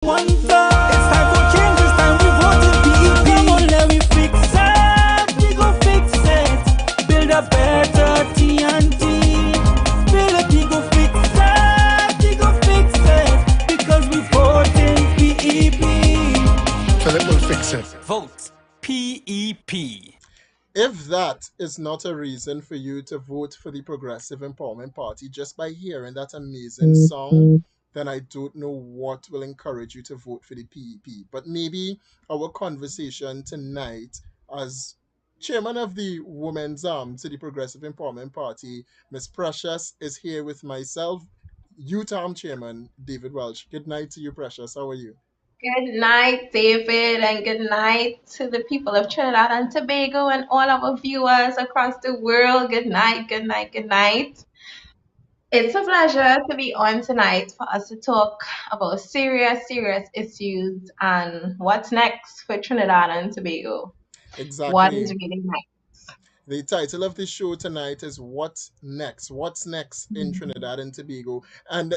One thought. It's time for change. It's time we vote in PEP. Come on, let me fix it. We go fix it. Build a better TNT. Philip, go fix it. We go fix it. Because we vote in PEP. Philip will fix it. Vote PEP. If that is not a reason for you to vote for the Progressive Empowerment Party just by hearing that amazing song, then I don't know what will encourage you to vote for the PEP. But maybe our conversation tonight, as chairman of the women's arm to the Progressive Empowerment Party, Miss Precious, is here with myself, youth arm chairman David Welch. Good night to you, Precious. How are you? Good night, David, and good night to the people of Trinidad and Tobago and all our viewers across the world. Good night, good night, good night. It's a pleasure to be on tonight for us to talk about serious, serious issues and what's next for Trinidad and Tobago. What is Exactly. really next? The title of the show tonight is What's Next? What's Next in Mhm. Trinidad and Tobago? And,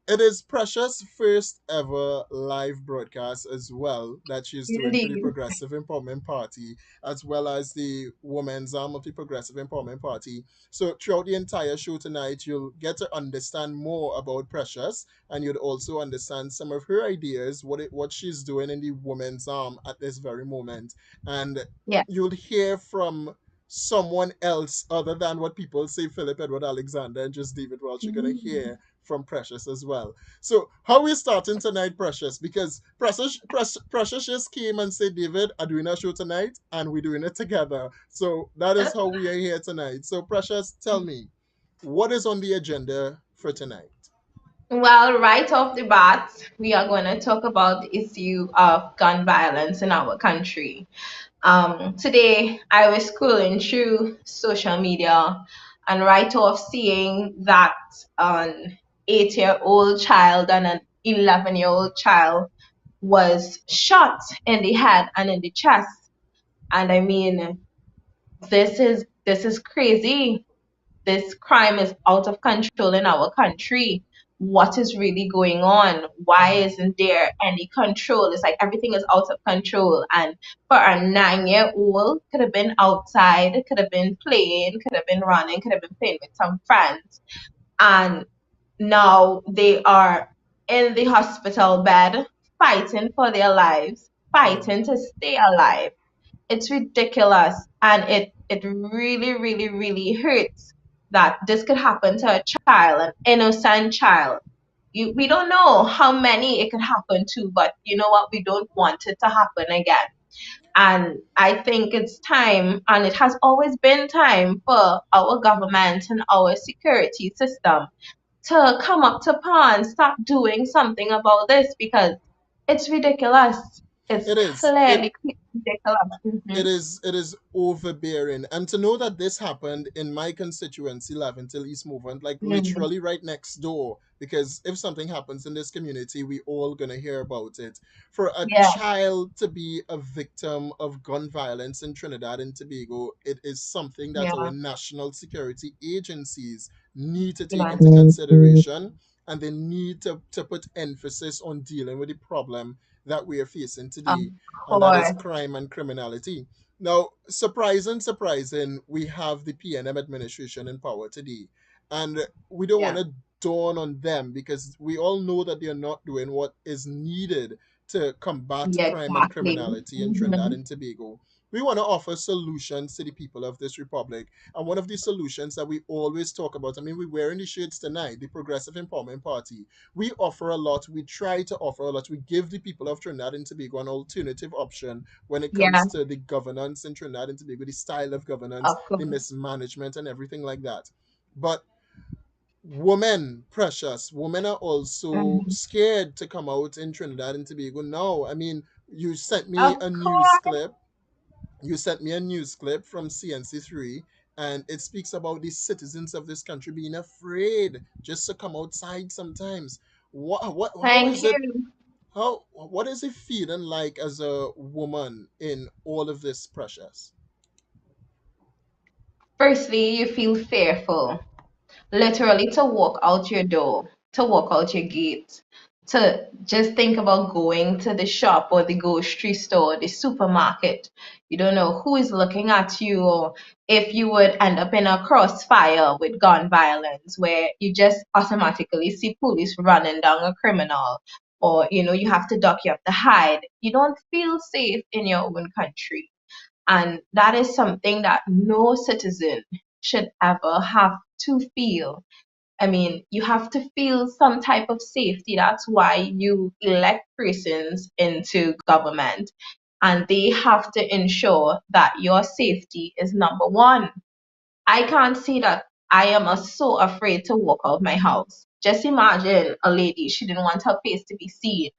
it is Precious' first ever live broadcast as well that she's doing for the Indeed. Progressive Empowerment Party, as well as the women's arm of the Progressive Empowerment Party. So, throughout the entire show tonight, you'll get to understand more about Precious, and you'd also understand some of her ideas, what she's doing in the women's arm at this very moment. And Yeah. you'll hear from someone else other than what people say Philip Edward Alexander and just David Welch. You're gonna Mhm. hear from Precious as well. So how we starting tonight, Precious? Because Precious just came and said, David, are doing a show tonight and we're doing it together. So that is how we are here tonight. So Precious, tell me, what is on the agenda for tonight? Well, right off the bat, we are going to talk about the issue of gun violence in our country. Today, I was scrolling through social media and right off seeing that an 8-year-old child and an 11-year-old child was shot in the head and in the chest. And I mean, this is crazy. This crime is out of control in our country. What is really going on? Why isn't there any control? It's like everything is out of control. And for a 9-year-old, could have been outside, could have been playing, could have been running, could have been playing with some friends. And now they are in the hospital bed fighting for their lives, Mm. fighting to stay alive. It's ridiculous, and it really, really, really hurts that this could happen to a child, an innocent child. We don't know how many it could happen to, but you know what? We don't want it to happen again. And I think it's time, and it has always been time for our government and our security system to come up to par and start doing something about this because it's ridiculous. It's It is. clearly ridiculous. It is overbearing, and to know that this happened in my constituency, Laventille East Movement, like Mhm. literally right next door, because if something happens in this community we all gonna hear about it. For a Yeah, child to be a victim of gun violence in Trinidad and Tobago, it is something that our yeah, national security agencies need to take into man. consideration, and they need to put emphasis on dealing with the problem that we are facing Of today, and that is course. crime and criminality. Now, surprising, we have the PNM administration in power today. And we don't want Yeah. to dawn on them because we all know that they're not doing what is needed to combat Yeah, crime and exactly. criminality in Trinidad Hmm. and Tobago. We want to offer solutions to the people of this republic. And one of the solutions that we always talk about, I mean, we're wearing the shirts tonight, the Progressive Empowerment Party. We offer a lot. We try to offer a lot. We give the people of Trinidad and Tobago an alternative option when it Yeah, comes to the governance in Trinidad and Tobago, the style of governance, of the course. mismanagement, and everything like that. But women, Precious, women are also Mhm. scared to come out in Trinidad and Tobago now. I mean, you sent me Of a news course. clip. You sent me a news clip from CNC3, and it speaks about the citizens of this country being afraid just to come outside sometimes. How Thank is it? you. What is it feeling like as a woman in all of this, Precious? Firstly, you feel fearful, literally to walk out your door, to walk out your gate. to just think about going to the shop or the grocery store, the supermarket. You don't know who is looking at you, or if you would end up in a crossfire with gun violence where you just automatically see police running down a criminal, or you have to duck, you have to hide. You don't feel safe in your own country. And that is something that no citizen should ever have to feel. I mean, you have to feel some type of safety. That's why you elect persons into government, and they have to ensure that your safety is number one. I can't see that I am so afraid to walk out my house. Just imagine a lady, she didn't want her face to be seen,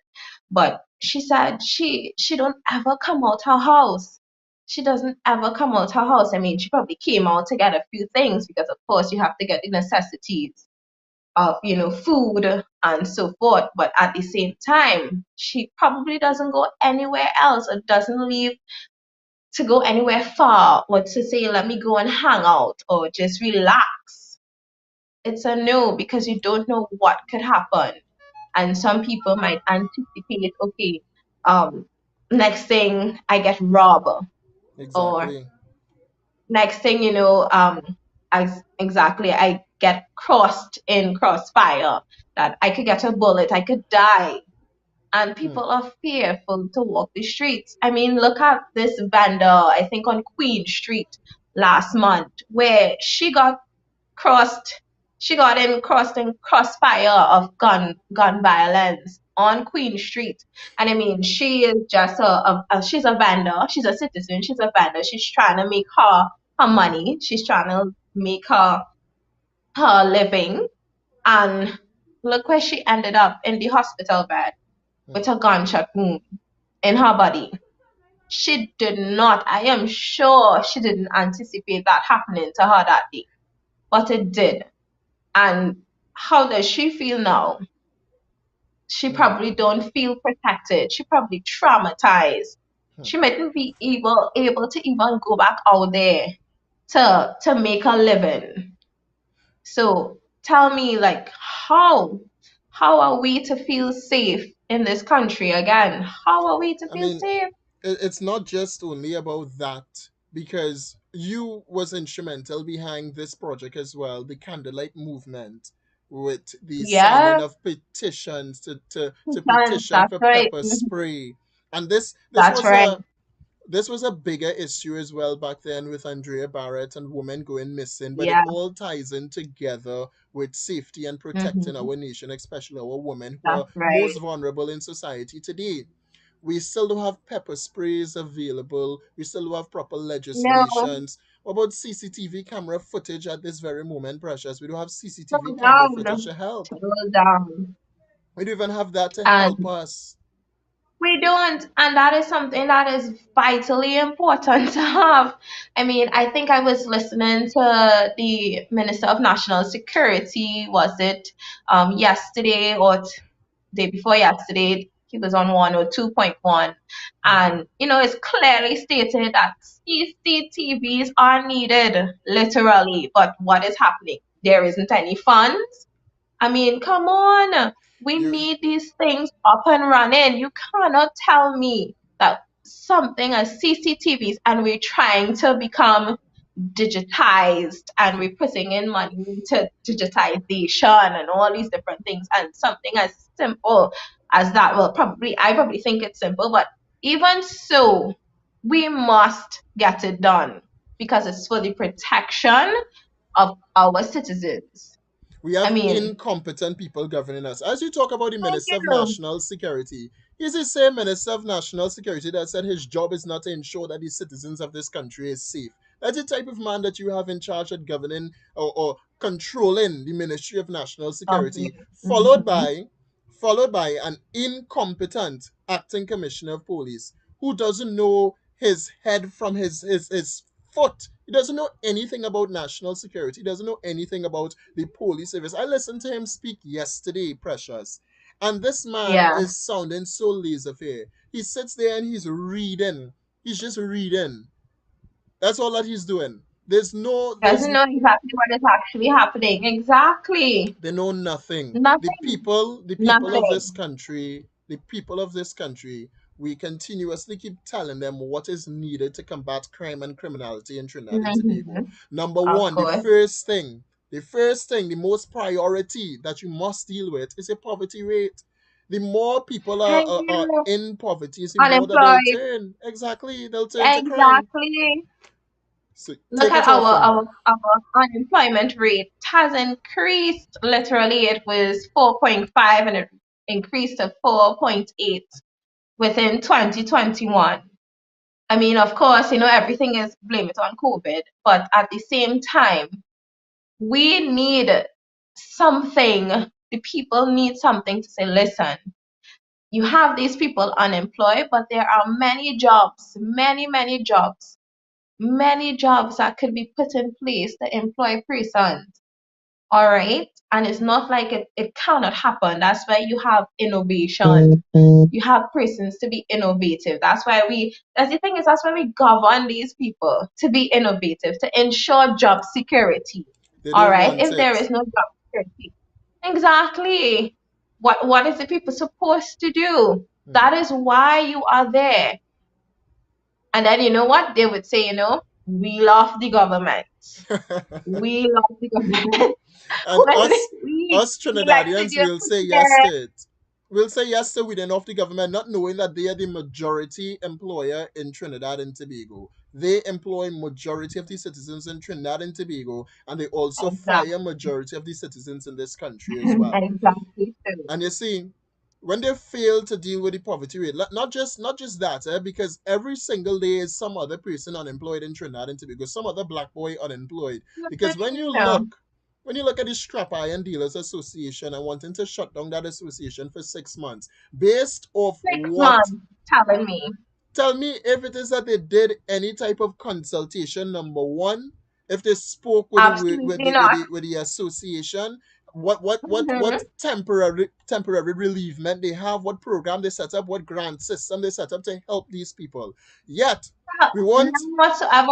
but she said she don't ever come out her house. She doesn't ever come out her house. I mean, she probably came out to get a few things because of course you have to get the necessities of food and so forth, but at the same time she probably doesn't go anywhere else, or doesn't leave to go anywhere far, or to say let me go and hang out or just relax. It's a no, because you don't know what could happen. And some people might anticipate, okay, um next thing I get robbed, or Exactly. next thing as exactly I get crossed in crossfire, that I could get a bullet, I could die. And Hmm. people are fearful to walk the streets. I mean, look at this vendor, I think on Queen Street last month, where crossed she got in crossed in crossfire of gun violence on Queen Street. And I mean, she is just she's a vendor, she's a citizen, she's a vendor, she's trying to make her money, she's trying to make her living. And look where she ended up, in the hospital bed Hmm. with a gunshot wound in her body. She did not, I am sure she didn't anticipate that happening to her that day, but it did. And how does she feel now? She Hmm. probably don't feel protected. She probably traumatized. Hmm. She mightn't be able to even go back out there to make a living. So tell me, like, how are we to feel safe in this country again? How are we to I feel mean, safe? it's not just only about that, because you was instrumental behind this project as well, the candlelight movement, with the signing Yeah, of petitions to petition that's for right. pepper spray. And this That's was right. a bigger issue as well back then, with Andrea Barrett and women going missing, but it Yeah. all ties in together with safety and protecting Hmm. our nation, especially our women who That's are right. most vulnerable in society today. We still don't have pepper sprays available. We still don't have proper No, legislations. What about CCTV camera footage at this very moment, Precious? We don't have CCTV slow camera footage down. to help. Slow down. We don't even have that to help And us. we don't, and that is something that is vitally important to have. I mean, I think I was listening to the Minister of National Security, was it yesterday or day before yesterday? He was on 102.1, and it's clearly stated that CCTVs are needed, literally. But what is happening? There isn't any funds. I mean, come on. We You need these things up and running. You cannot tell me that something as CCTVs, and we're trying to become digitized, and we're putting in money into digitization and all these different things, and something as simple as that, well, I probably think it's simple, but even so, we must get it done because it's for the protection of our citizens. we I have mean, incompetent people governing us. As you talk about the thank Minister of you. National Security, he's the same Minister of National Security that said his job is not to ensure that the citizens of this country is safe. That's the type of man that you have in charge of governing, or controlling the Ministry of National Security, Mhm. followed by an incompetent acting commissioner of police who doesn't know his head from his foot. He doesn't know anything about national security. He doesn't know anything about the police service. I listened to him speak yesterday, Precious, and this man Yeah. is sounding so laissez-faire. He sits there and he's reading. He's just reading. That's all that he's doing. Doesn't know exactly what is actually happening. Exactly. they know nothing. Nothing. The people of this Nothing. country, the people of this country, we continuously keep telling them what is needed to combat crime and criminality in Trinidad and Tobago. Hmm. Number Of one, course. the most priority that you must deal with is a poverty rate. The more people Thank are you. in poverty, is the more that they'll Unemployed. turn. Exactly, they'll turn to crime. Exactly. So Look take at it off from me. our unemployment rate has increased. Literally, it was 4.5 and it increased to 4.8 within 2021. I mean, of course, everything is blame it on COVID, but at the same time, we need something. The people need something to say, listen, you have these people unemployed, but there are many jobs, many jobs that could be put in place to employ persons. All right. And it's not like it cannot happen. That's why you have innovation. You have persons to be innovative. That's the thing is, that's why we govern these people to be innovative, to ensure job security. They All don't right. want If there it. is no job security, exactly. What is the people supposed to do? Hmm. That is why you are there. And then you know what? They would say, we love the government. We love the government. And When us we like to Trinidadians do will say yes there. to it. We'll say yes to within off the government, not knowing that they are the majority employer in Trinidad and Tobago. They employ majority of the citizens in Trinidad and Tobago, and they also fire Exactly. majority of the citizens in this country as well. Exactly so. And you see, when they fail to deal with the poverty rate, not just that, because every single day is some other person unemployed in Trinidad and Tobago, some other black boy unemployed. Because So, when you look at the Scrap Iron Dealers Association and wanting to shut down that association for 6 months, based off six what? months telling me. Tell me if it is that they did any type of consultation. Number one, if they spoke with the Absolutely not. with the association, what Mhm. temporary relievement they have, what program they set up, what grant system they set up to help these people. Yet we won't None whatsoever.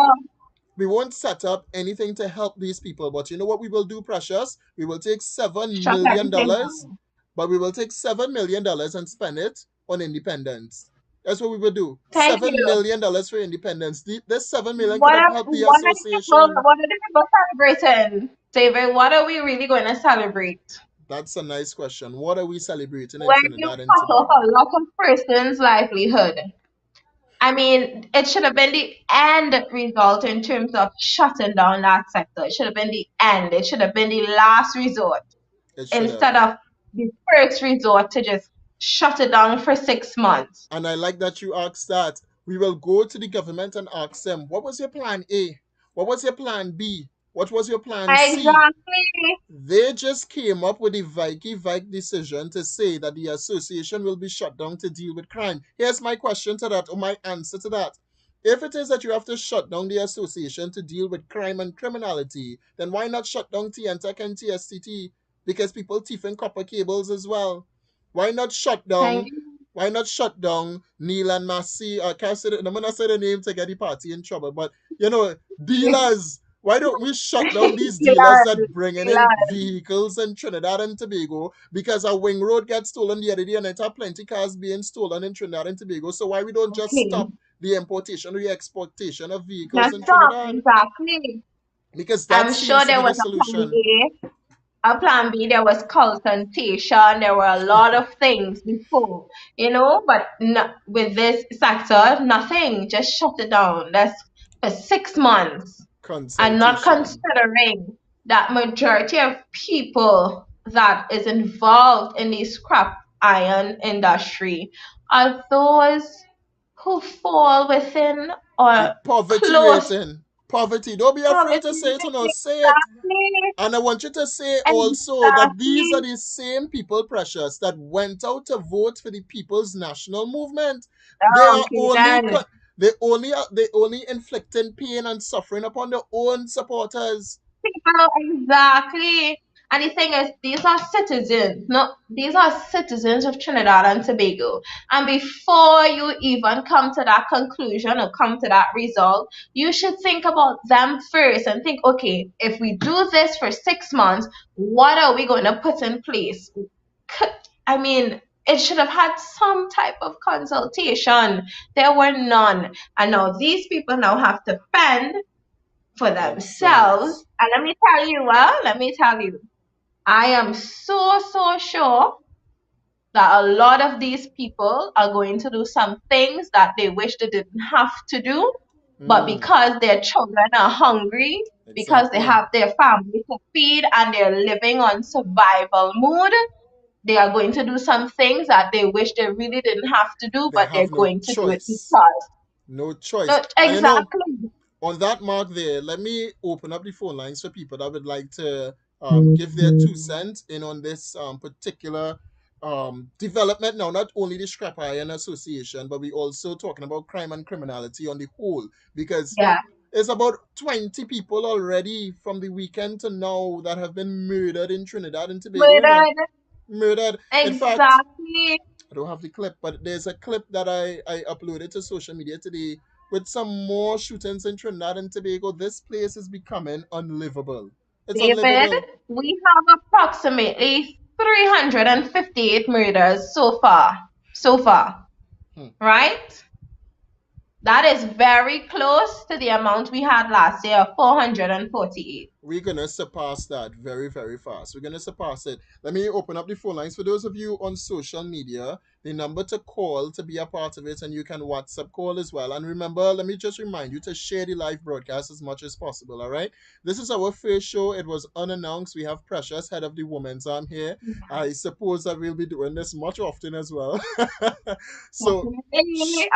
we won't set up anything to help these people. But you know what we will do, Precious? We will take seven Shut million everything dollars, down. but we will take $7 million and spend it on independence. That's what we will do. Thank $7 million for independence. This 7 million could What have are helped the what are the people association. what are the people celebrating? David, what are we really going to celebrate? That's a nice question. What are we celebrating in When you Trinidad and cut off Tobago? a lot of person's livelihood. I mean, it should have been the end result in terms of shutting down that sector. It should have been the end. It should have been the last resort It should have. instead of the first resort to just shut it down for 6 months. And I like that you asked that. We will go to the government and ask them, what was your plan A? What was your plan B? What was your plan C? Exactly. They just came up with a Vike decision to say that the association will be shut down to deal with crime. Here's my question to that, or my answer to that. If it is that you have to shut down the association to deal with crime and criminality, then why not shut down TNTEC and TSTT? Because people thieving copper cables as well. Why not shut Thank down? you. Why not shut down Neil and Massey? I can't say I'm gonna say the name to get the party in trouble, but dealers. Why don't we shut down these dealers Dealers, that bringing in dealers. vehicles in Trinidad and Tobago? Because a wing road gets stolen the other day and it have plenty cars being stolen in Trinidad and Tobago. So why we don't just Okay. stop the importation or the exportation of vehicles Just in stop. Trinidad? Exactly. Because that I'm sure seems to there be the was a plan solution. A. A plan B, there was consultation, there were a lot of things before, but no, with this sector, nothing, just shut it down. That's for 6 months. And not Consultation. considering that majority of people that is involved in the scrap iron industry are those who fall within The or poverty close rating. Poverty. Don't be afraid to poverty. say it, say it. Exactly. And I want you to say also that these are Exactly. the same people, Precious, that went out to vote for the People's National Movement. They are Okay, only then. they only inflicting pain and suffering upon their own supporters. People, exactly. And the thing is, these are citizens. No, these are citizens of Trinidad and Tobago. And before you even come to that conclusion or come to that result, you should think about them first and think, okay, if we do this for 6 months, what are we going to put in place? I mean, it should have had some type of consultation. There were none. And now these people now have to fend for themselves. And let me tell you, I am so sure that a lot of these people are going to do some things that they wish they didn't have to do, but because their children are hungry, because they have their family to feed and they're living on survival mood, they are going to do some things that they wish they really didn't have to do, They but they're have no going to do it choice. because. No choice. No, And you know, exactly. on that mark there, let me open up the phone lines for people that would like to give their 2 cents in on this particular development. Now, not only the Scrap Iron Association, but we also talking about crime and criminality on the whole, because Yeah. it's about 20 people already from the weekend to now that have been murdered in Trinidad and Tobago. You know, Murdered. murdered. In fact, Exactly. I don't have the clip, but there's a clip that I uploaded to social media today with some more shootings in Trinidad and Tobago. This place is becoming unlivable. It's David, unlivable. we have approximately 358 murders so far. So far. Hmm. Right? That is very close to the amount we had last year, 448. We're going to surpass that very, very fast. We're going to surpass it. Let me open up the phone lines. For those of you on social media, the number to call to be a part of it, and you can WhatsApp call as well. And remember, let me just remind you to share the live broadcast as much as possible, all right? This is our first show. It was unannounced. We have Precious, head of the women's arm here. I suppose that we'll be doing this much often as well. So,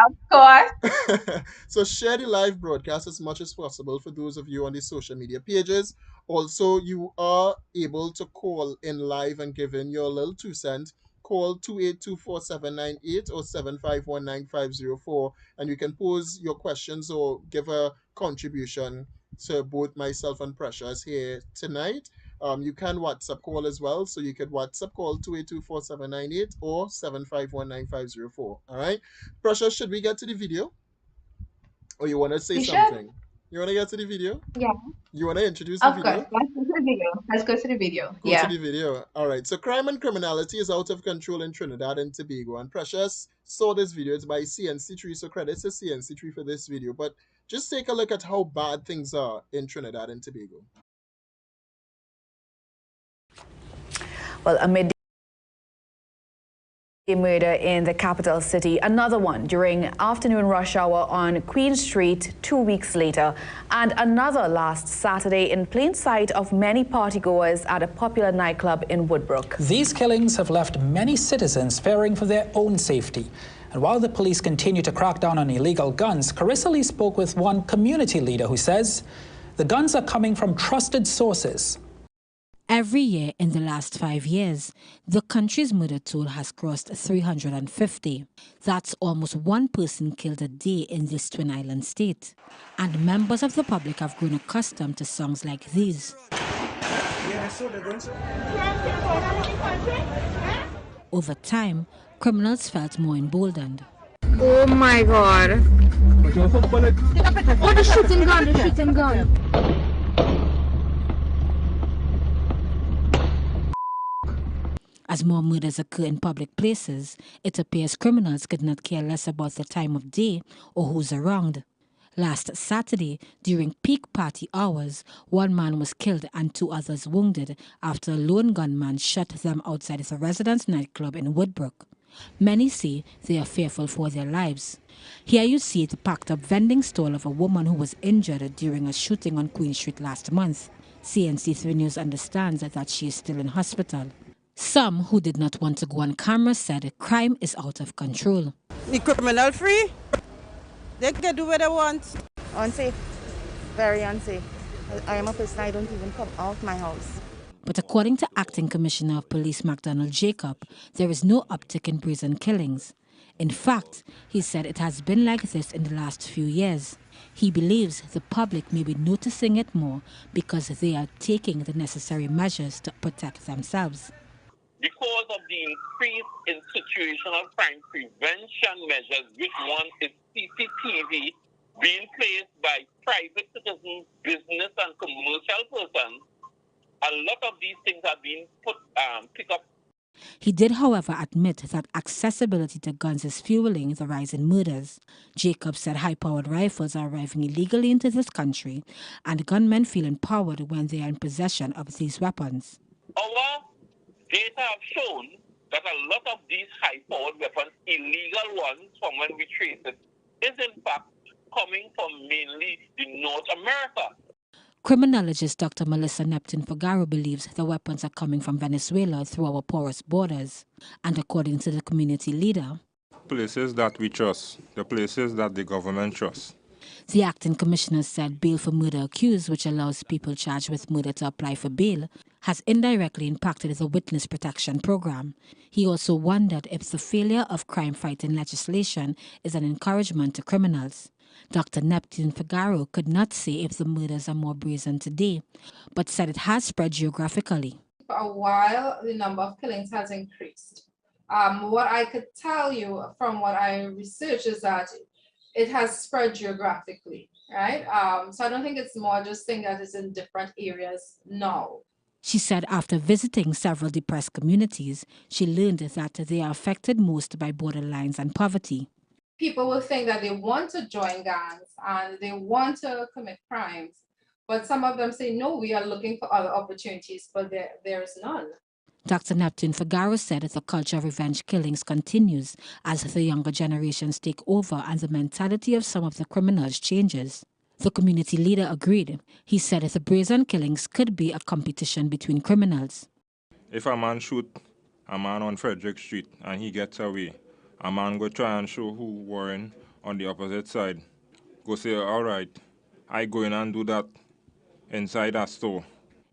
Of course. so share the live broadcast as much as possible for those of you on the social media pages. Also, you are able to call in live and give in your little 2 cents. Call 2824798 or 7519504, and you can pose your questions or give a contribution to both myself and Precious here tonight. You can WhatsApp call as well, so you could WhatsApp call 2824798 or 7519504. All right, Precious, should we get to the video? Or you want to say You should. something? You want to get to the video? Yeah. You want to introduce the Of course. video? Let's go to the video. Let's go to the video. Go Yeah. to the video. All right. So crime and criminality is out of control in Trinidad and Tobago. And Precious saw this video. It's by CNC3. So credits to CNC3 for this video. But just take a look at how bad things are in Trinidad and Tobago. Well, amid a murder in the capital city, another one during afternoon rush hour on Queen Street 2 weeks later, and another last Saturday in plain sight of many partygoers at a popular nightclub in Woodbrook. These killings have left many citizens fearing for their own safety. And while the police continue to crack down on illegal guns, Carissa Lee spoke with one community leader who says the guns are coming from trusted sources. Every year in the last 5 years, the country's murder toll has crossed 350. That's almost one person killed a day in this Twin Island state. And members of the public have grown accustomed to songs like these. Over time, criminals felt more emboldened. Oh my God. Oh, the shooting gun, the shooting gun. As more murders occur in public places, it appears criminals could not care less about the time of day or who's around. Last Saturday, during peak party hours, one man was killed and 2 others wounded after a lone gunman shot them outside the residence nightclub in Woodbrook. Many say they are fearful for their lives. Here you see the packed up vending stall of a woman who was injured during a shooting on Queen Street last month. CNC3 News understands that she is still in hospital. Some who did not want to go on camera said crime is out of control. The criminal free, they can do what they want. Unsafe. Very unsafe. I am a person, I don't even come out my house. But according to Acting Commissioner of Police MacDonald Jacob, there is no uptick in brazen killings. In fact, he said it has been like this in the last few years. He believes the public may be noticing it more because they are taking the necessary measures to protect themselves. Because of the increase in situational crime prevention measures, which one is CCTV being placed by private citizens, business and commercial persons, a lot of these things are being picked up. He did, however, admit that accessibility to guns is fueling the rise in murders. Jacob said high-powered rifles are arriving illegally into this country, and gunmen feel empowered when they are in possession of these weapons. Our data have shown that a lot of these high-powered weapons, illegal ones from when we trace it, is in fact coming from mainly the North America. Criminologist Dr. Melissa Neptune-Fugaro believes the weapons are coming from Venezuela through our porous borders. And according to the community leader, places that we trust, the places that the government trusts. The acting commissioner said bail for murder accused, which allows people charged with murder to apply for bail, has indirectly impacted the witness protection program. He also wondered if the failure of crime-fighting legislation is an encouragement to criminals. Dr. Neptune-Fugaro could not say if the murders are more brazen today, but said it has spread geographically. For a while, the number of killings has increased. What I could tell you from what I researched is that it has spread geographically, right? So I don't think it's more just saying that it's in different areas now. She said after visiting several depressed communities, she learned that they are affected most by borderlines and poverty. People will think that they want to join gangs and they want to commit crimes, but some of them say, no, we are looking for other opportunities, but there is none. Dr. Neptune-Fugaro said the culture of revenge killings continues as the younger generations take over and the mentality of some of the criminals changes. The community leader agreed. He said the brazen killings could be a competition between criminals. If a man shoot a man on Frederick Street and he gets away, a man go try and show who Warren on the opposite side. Go say, all right, I go in and do that inside a store.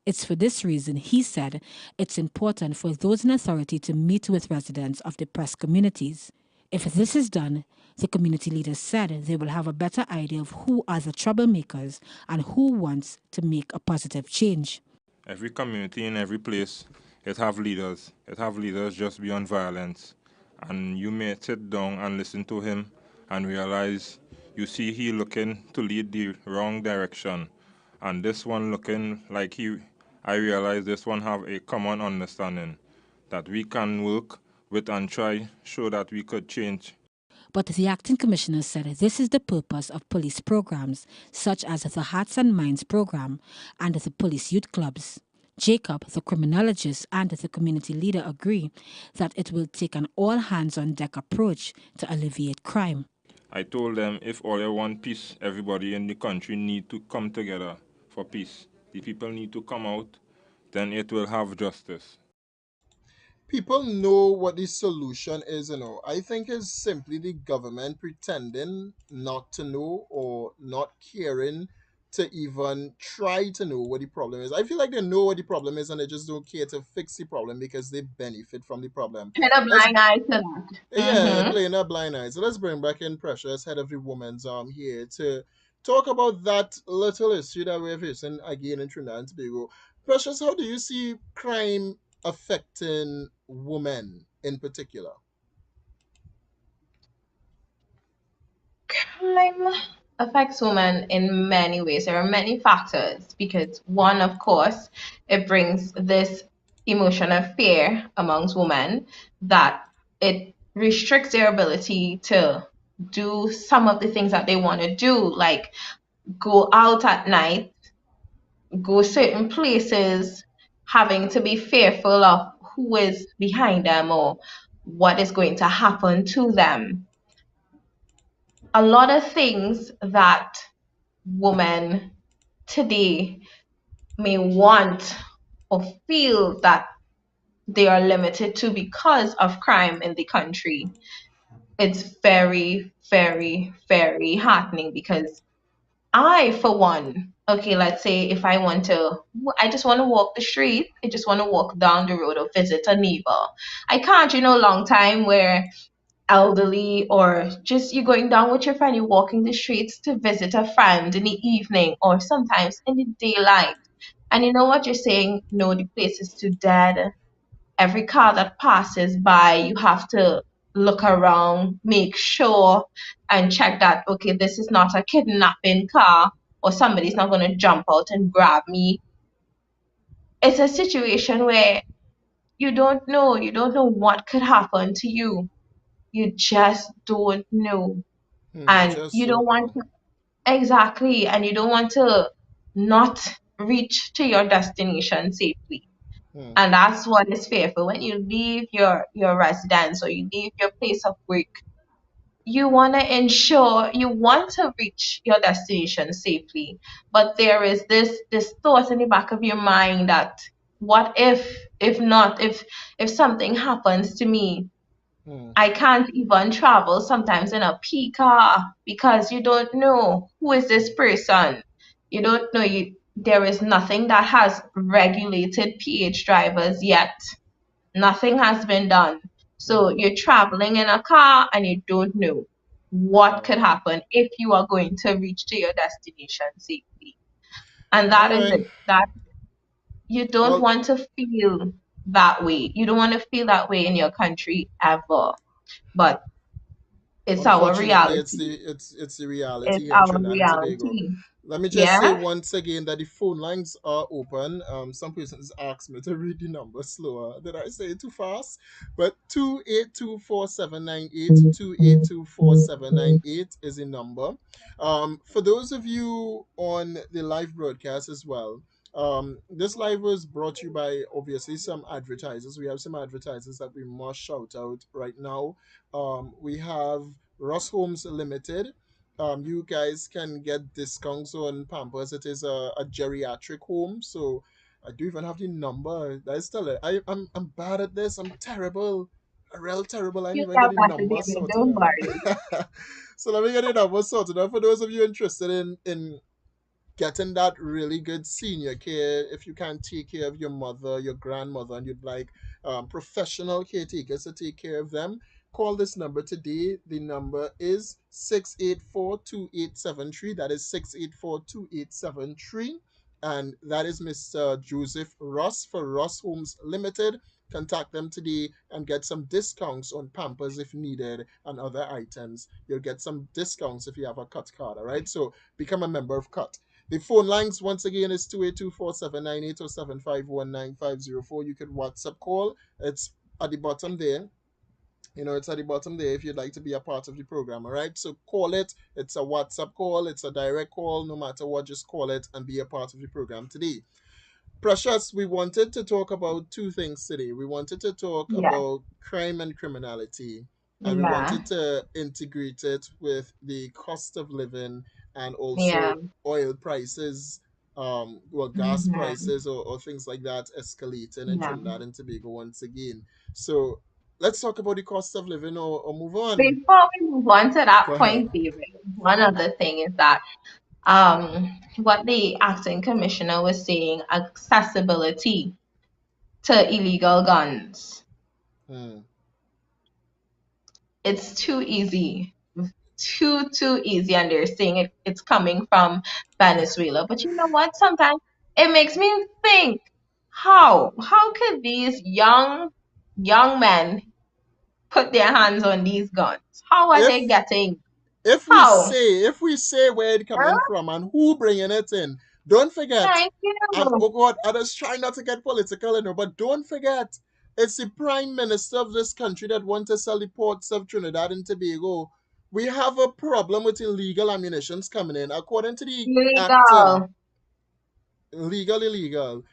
It's for this reason, he said, it's important for those in authority to meet with residents of depressed communities. If this is done, the community leaders said they will have a better idea of who are the troublemakers and who wants to make a positive change. Every community in every place, it have leaders. It have leaders just beyond violence. And you may sit down and listen to him and realize you see he looking to lead the wrong direction. And this one looking like I realize this one have a common understanding that we can work with and try show that we could change. But the acting commissioner said this is the purpose of police programs such as the Hearts and Minds program and the police youth clubs. Jacob, the criminologist and the community leader agree that it will take an all-hands-on-deck approach to alleviate crime. I told them if all you want peace, everybody in the country need to come together for peace. The people need to come out, then it will have justice. People know what the solution is, I think it's simply the government pretending not to know or not caring to even try to know what the problem is. I feel like they know what the problem is and they just don't care to fix the problem because they benefit from the problem. Turn a blind eye to that. Yeah, playing a blind eye. So let's bring back in Precious, head of the women's arm here, to talk about that little issue that we're facing again in Trinidad and Tobago. Precious, how do you see crime affecting women in particular? Crime affects women in many ways. There are many factors because one, of course, it brings this emotion of fear amongst women that it restricts their ability to do some of the things that they want to do, like go out at night, go certain places, having to be fearful of who is behind them or what is going to happen to them. A lot of things that women today may want or feel that they are limited to because of crime in the country. It's very, very, very heartening because I, for one, okay, let's say if I just want to walk the street, I just want to walk down the road or visit a neighbor. I can't, long time where elderly, or just you going down with your friend, you're walking the streets to visit a friend in the evening or sometimes in the daylight. And you know what you're saying? No, the place is too dead. Every car that passes by, you have to look around, make sure and check that, okay, this is not a kidnapping car or somebody's not going to jump out and grab me. It's a situation where you don't know what could happen to you. You just don't know. You And just you don't don't want know. to, exactly, and you don't want to not reach to your destination safely. Hmm. And that's what is fearful. When you leave your residence or you leave your place of work, you want to ensure you want to reach your destination safely. But there is this thought in the back of your mind that what if not, if something happens to me, Hmm. I can't even travel sometimes in a P car because you don't know who is this person. You don't know, there is nothing that has regulated PH drivers yet. Nothing has been done. So Hmm. you're traveling in a car and you don't know what could happen if you are going to reach to your destination safely. And All that is right. it. That you don't Well, want to feel that way. You don't want to feel that way in your country ever. But it's our unfortunately, reality. it's the reality It's here in our Trinidad and Tobago. reality. Let me just say Yeah? once again that the phone lines are open. Some persons asked me to read the number slower. Did I say it too fast? But 2824798, 2824798 is the number. For those of you on the live broadcast as well, this live was brought to you by obviously some advertisers. We have some advertisers that we must shout out right now. We have Ross Homes Limited. You guys can get discounts on Pampers. It is a geriatric home, so I do even have the number. That's still it. I'm bad at this. I'm terrible, real terrible. I didn't You even get got the that, number baby. sorted Don't worry. out. So let me get the number sorted out for those of you interested in getting that really good senior care. If you can't take care of your mother, your grandmother, and you'd like professional caretakers to take care of them, call this number today. The number is 684-2873. That is 684-2873. And that is Mr. Joseph Ross for Ross Homes Limited. Contact them today and get some discounts on Pampers if needed and other items. You'll get some discounts if you have a cut card, all right? So become a member of Cut. The phone lines, once again, is 282-4798 or 7519504. You can WhatsApp call. It's at the bottom there. It's at the bottom there if you'd like to be a part of the program, all right? So call it. It's a WhatsApp call. It's a direct call. No matter what, just call it and be a part of the program today. Precious, we wanted to talk about two things today. We wanted to talk Yeah. about crime and criminality, and we Yeah. wanted to integrate it with the cost of living and Yeah. also oil prices, gas Hmm. prices or things like that escalating in Yeah. Trinidad and Tobago once again. So let's talk about the cost of living or move on. Before we move on to that Go ahead. point, David, one other thing is that what the acting commissioner was saying, accessibility to illegal guns. Hmm. It's too easy. Too easy, and they're saying it's coming from Venezuela. But you know what? Sometimes it makes me think, how could these young men put their hands on these guns? How are they If getting? if we How? say if we say where it coming Huh? from and who bringing it in, don't forget. Thank you. And oh God, I just try not to get political, but don't forget, it's the prime minister of this country that want to sell the ports of Trinidad and Tobago. We have a problem with illegal ammunitions coming in, according to the acting. Illegal. Illegal.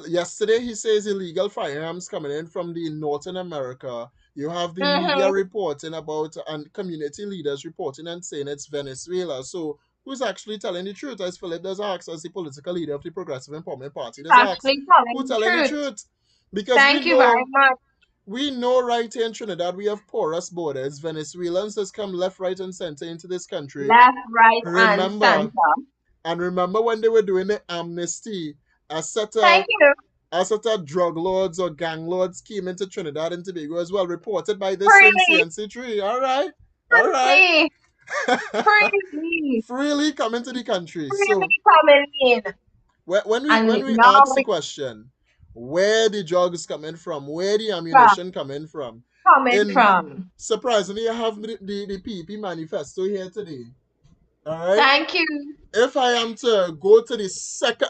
Yesterday he says illegal firearms coming in from the Northern America. You have the media Mm-hmm. reporting about and community leaders reporting and saying it's Venezuela. So who's actually telling the truth? As Philip does ask, as the political leader of the Progressive Empowerment Party does ask, Actually telling who the telling the truth. truth? Because Thank you very much. we know right here in Trinidad we have porous borders. Venezuelans has come left, right, and center into this country. Left, right, and Remember, center. and remember when they were doing the amnesty, I set Thank a you. Asata drug lords or gang lords came into Trinidad and Tobago as well, reported by this same Freely, CNC3. All right. All right. freely, freely, Freely come into the country. freely So coming in. when And we now ask the it's question, where the drugs coming from, where the from, ammunition coming from, coming in from. surprisingly, I have the PP manifesto here today. All right. Thank you. If I am to go to the second,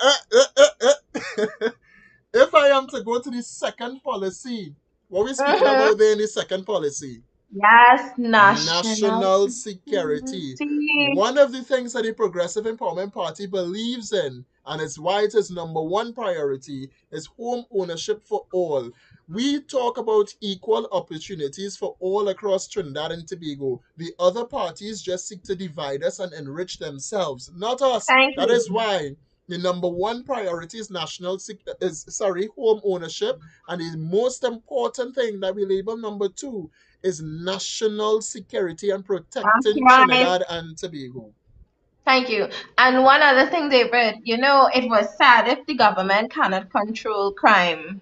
if I am to go to the second policy, what we speaking Mm-hmm. about there in the second policy? Yes, national National security. security. One of the things that the Progressive Empowerment Party believes in, and it's why it is number one priority, is home ownership for all. We talk about equal opportunities for all across Trinidad and Tobago. The other parties just seek to divide us and enrich themselves, not us. Thank That you. is why the number one priority is home ownership, and the most important thing that we label number two is national security and That's protecting right. Trinidad and Tobago. Thank you. And one other thing, David, it was sad if the government cannot control crime,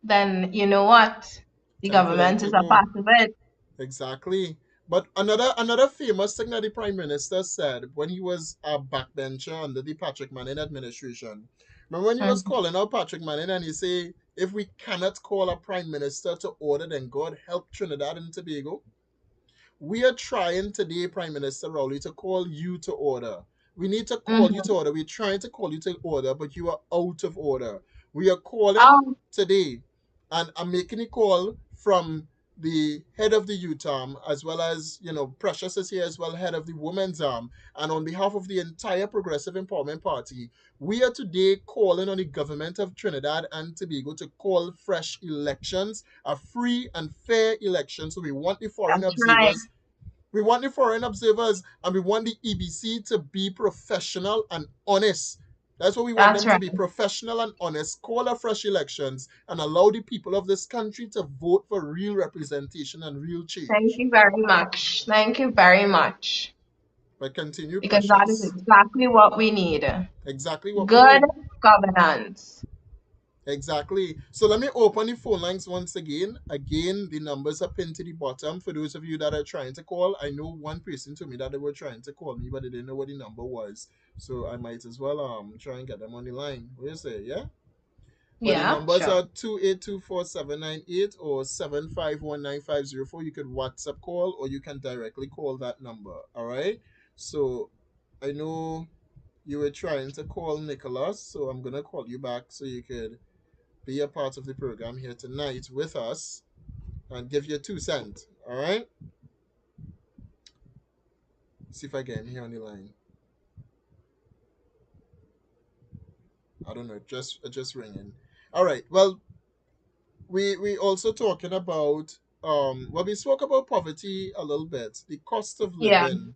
then you know what? The Time for them government to is a go. part of it. Exactly. But another famous thing that the Prime Minister said when he was a backbencher under the Patrick Manning administration. Remember when he was Mhm. calling out Patrick Manning and he say, if we cannot call a Prime Minister to order, then God help Trinidad and Tobago? We are trying today, Prime Minister Rowley, to call you to order. We need to call you Mhm. to order. We're trying to call you to order, but you are out of order. We are calling Oh, today, and I'm making a call from the head of the youth arm, as well as, Precious is here as well, head of the women's arm. And on behalf of the entire Progressive Empowerment Party, we are today calling on the government of Trinidad and Tobago to call fresh elections, a free and fair election. So we want the foreign that's right. observers we want the foreign observers and we want the EBC to be professional and honest. That's what we want That's them to right. be, professional and honest. Call a fresh elections and allow the people of this country to vote for real representation and real Thank change. you very much. Thank you very much. But continue, Because that is Precious. exactly what we need. Exactly what we Good need. governance. Exactly. So let me open the phone lines once again. Again, the numbers are pinned to the bottom. For those of you that are trying to call, I know one person told me that they were trying to call me, but they didn't know what the number was. So I might as well try and get them on the line. What do you say? Yeah? But the Yeah, numbers sure. are 2824-798 or 7519504. You could WhatsApp call or you can directly call that number. All right. So I know you were trying to call Nicholas, so I'm gonna call you back so you could be a part of the program here tonight with us and give you 2 cents. All right. See if I get him here on the line. I don't know. Just ringing. All right. Well, we also talking about we spoke about poverty a little bit. The cost of Yeah. living.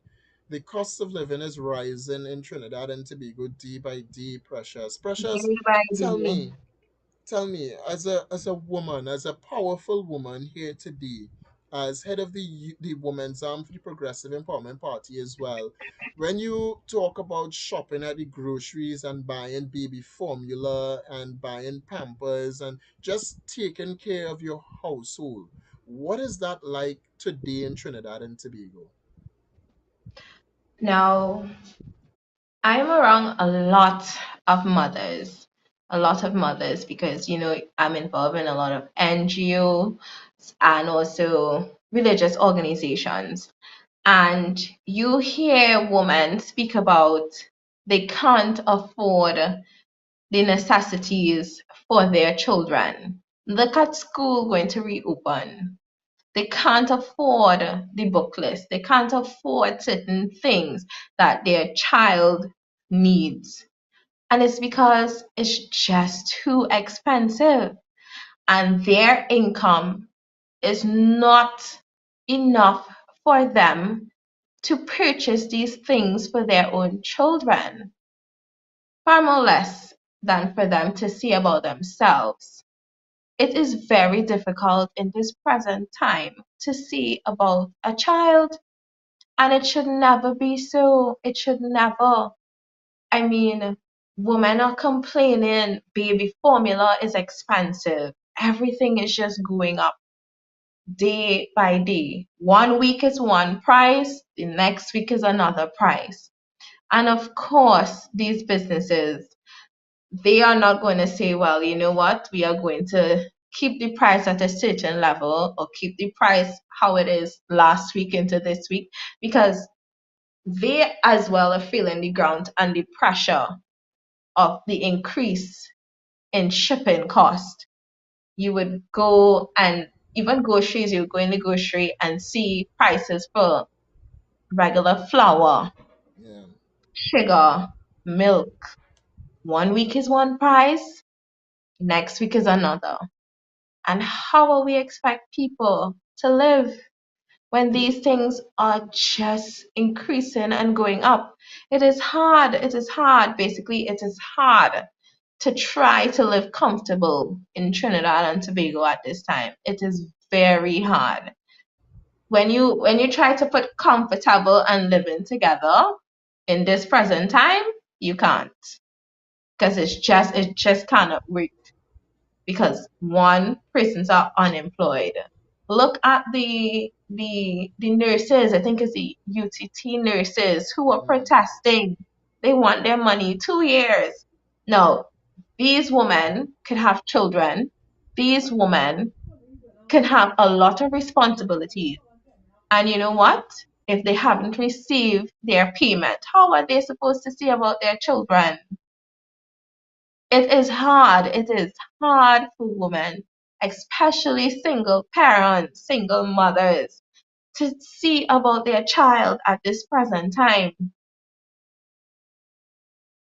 The cost of living is rising in Trinidad and Tobago day by day. Precious, Day by tell day. me, as a woman, as a powerful woman here today, as head of the women's arm for the Progressive Empowerment Party as well, when you talk about shopping at the groceries and buying baby formula and buying pampers and just taking care of your household, what is that like today in Trinidad and Tobago? Now, I'm around a lot of mothers, because I'm involved in a lot of NGO and also religious organizations. And you hear women speak about they can't afford the necessities for their children. Look at school going to reopen. They can't afford the book list. They can't afford certain things that their child needs. And it's because it's just too expensive. And their income is not enough for them to purchase these things for their own children, far more less than for them to see about themselves. It is very difficult in this present time to see about a child, and it should never be so. It should never. I mean, Women are complaining baby formula is expensive. Everything is just going up day by day. One week is one price, the next week is another price. And of course, these businesses, they are not going to say, well, you know what, we are going to keep the price at a certain level or keep the price how it is last week into this week, because they as well are feeling the ground and the pressure of the increase in shipping cost. You would go and even groceries, you would go in the grocery and see prices for regular flour, Yeah. sugar, milk. One week is one price, next week is another. And how will we expect people to live when these things are just increasing and going up? It is hard. It is hard. Basically, it is hard to try to live comfortable in Trinidad and Tobago at this time. It is very hard. When you try to put comfortable and living together in this present time, you can't, because it just cannot work, because one, persons are unemployed. Look at the nurses, I think it's the UTT nurses who are Mm. protesting. They want their money 2 years. No, these women could have children. These women can have a lot of responsibilities. And you know what? If they haven't received their payment, how are they supposed to see about their children? It is hard. It is hard for women, especially single parents, single mothers, to see about their child at this present time.